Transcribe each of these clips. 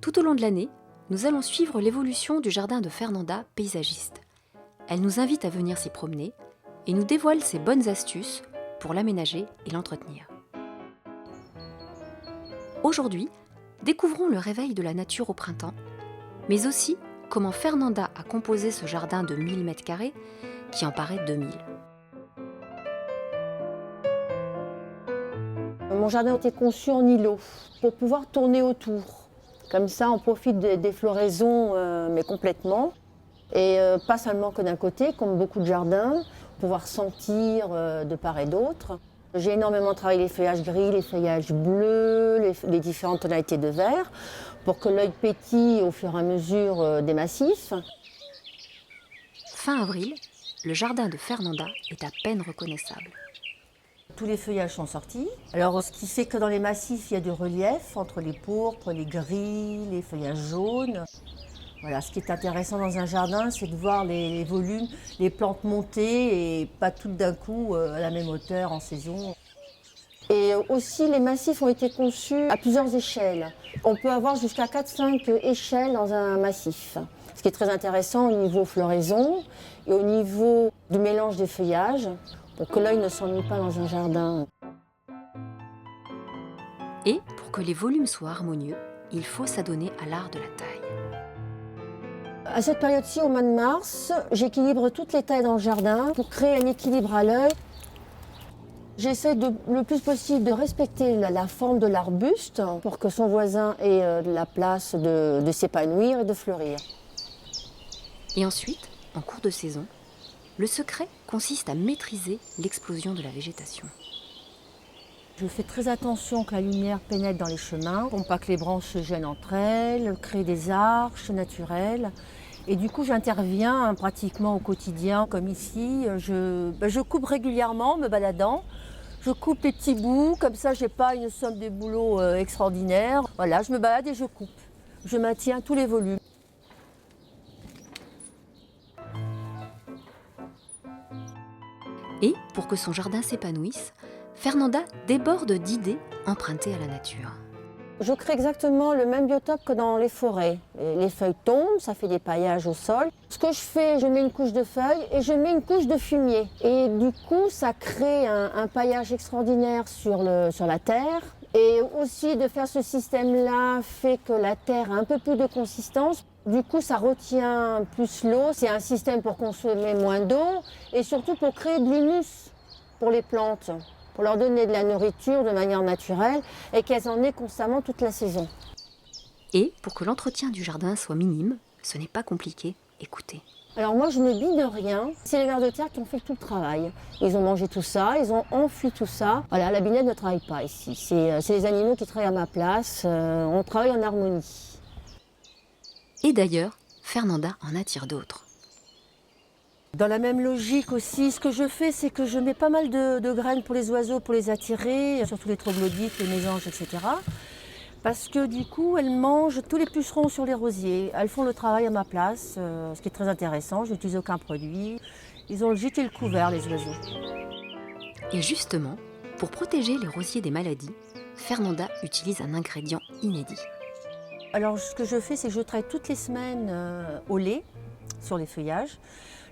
Tout au long de l'année, nous allons suivre l'évolution du jardin de Fernanda, paysagiste. Elle nous invite à venir s'y promener et nous dévoile ses bonnes astuces pour l'aménager et l'entretenir. Aujourd'hui, découvrons le réveil de la nature au printemps, mais aussi comment Fernanda a composé ce jardin de 1000 m² qui en paraît 2000. Mon jardin a été conçu en îlot pour pouvoir tourner autour. Comme ça, on profite des floraisons, mais complètement. Et pas seulement que d'un côté, comme beaucoup de jardins, pouvoir sentir de part et d'autre. J'ai énormément travaillé les feuillages gris, les feuillages bleus, les différentes tonalités de vert, pour que l'œil pétille au fur et à mesure des massifs. Fin avril, le jardin de Fernanda est à peine reconnaissable. Tous les feuillages sont sortis. Alors, ce qui fait que dans les massifs, il y a du relief entre les pourpres, les gris, les feuillages jaunes. Voilà, ce qui est intéressant dans un jardin, c'est de voir les volumes, les plantes monter et pas toutes d'un coup à la même hauteur en saison. Et aussi, les massifs ont été conçus à plusieurs échelles. On peut avoir jusqu'à 4-5 échelles dans un massif. Ce qui est très intéressant au niveau floraison et au niveau du mélange des feuillages, pour que l'œil ne s'ennuie pas dans un jardin. Et pour que les volumes soient harmonieux, il faut s'adonner à l'art de la taille. À cette période-ci, au mois de mars, j'équilibre toutes les tailles dans le jardin pour créer un équilibre à l'œil. J'essaie le plus possible de respecter la forme de l'arbuste pour que son voisin ait la place de s'épanouir et de fleurir. Et ensuite, en cours de saison, le secret consiste à maîtriser l'explosion de la végétation. Je fais très attention que la lumière pénètre dans les chemins, pour pas que les branches se gênent entre elles, créer des arches naturelles. Et du coup, j'interviens pratiquement au quotidien, comme ici. Je coupe régulièrement, me baladant. Je coupe les petits bouts, comme ça, j'ai pas une somme de boulot extraordinaire. Voilà, je me balade et je coupe. Je maintiens tous les volumes. Et pour que son jardin s'épanouisse, Fernanda déborde d'idées empruntées à la nature. Je crée exactement le même biotope que dans les forêts. Les feuilles tombent, ça fait des paillages au sol. Ce que je fais, je mets une couche de feuilles et je mets une couche de fumier. Et du coup, ça crée un paillage extraordinaire sur la terre. Et aussi de faire ce système-là fait que la terre a un peu plus de consistance. Du coup, ça retient plus l'eau. C'est un système pour consommer moins d'eau et surtout pour créer de l'humus pour les plantes, pour leur donner de la nourriture de manière naturelle et qu'elles en aient constamment toute la saison. Et pour que l'entretien du jardin soit minime, ce n'est pas compliqué, écoutez. Alors moi, je ne bine rien. C'est les vers de terre qui ont fait tout le travail. Ils ont mangé tout ça, ils ont enfui tout ça. Voilà, la binette ne travaille pas ici. C'est les animaux qui travaillent à ma place. On travaille en harmonie. Et d'ailleurs, Fernanda en attire d'autres. Dans la même logique aussi, ce que je fais, c'est que je mets pas mal de graines pour les oiseaux, pour les attirer, surtout les troglodytes, les mésanges, etc. Parce que du coup, elles mangent tous les pucerons sur les rosiers. Elles font le travail à ma place, ce qui est très intéressant. Je n'utilise aucun produit. Ils ont le gîte et le couvert, les oiseaux. Et justement, pour protéger les rosiers des maladies, Fernanda utilise un ingrédient inédit. Alors, ce que je fais, c'est que je traite toutes les semaines au lait sur les feuillages.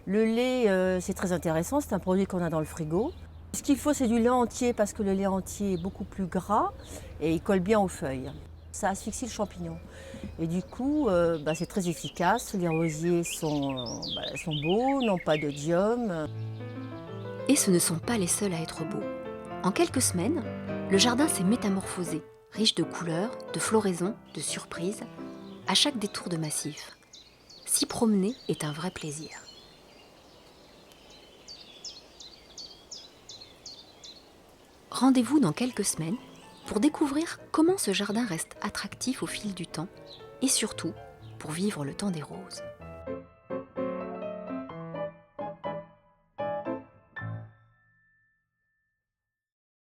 Le lait, c'est très intéressant, c'est un produit qu'on a dans le frigo. Ce qu'il faut, c'est du lait entier parce que le lait entier est beaucoup plus gras et il colle bien aux feuilles. Ça asphyxie le champignon. Et du coup, c'est très efficace. Les rosiers sont beaux, n'ont pas d'odium. Et ce ne sont pas les seuls à être beaux. En quelques semaines, le jardin s'est métamorphosé, riche de couleurs, de floraisons, de surprises, à chaque détour de massif. S'y promener est un vrai plaisir. Rendez-vous dans quelques semaines pour découvrir comment ce jardin reste attractif au fil du temps et surtout pour vivre le temps des roses.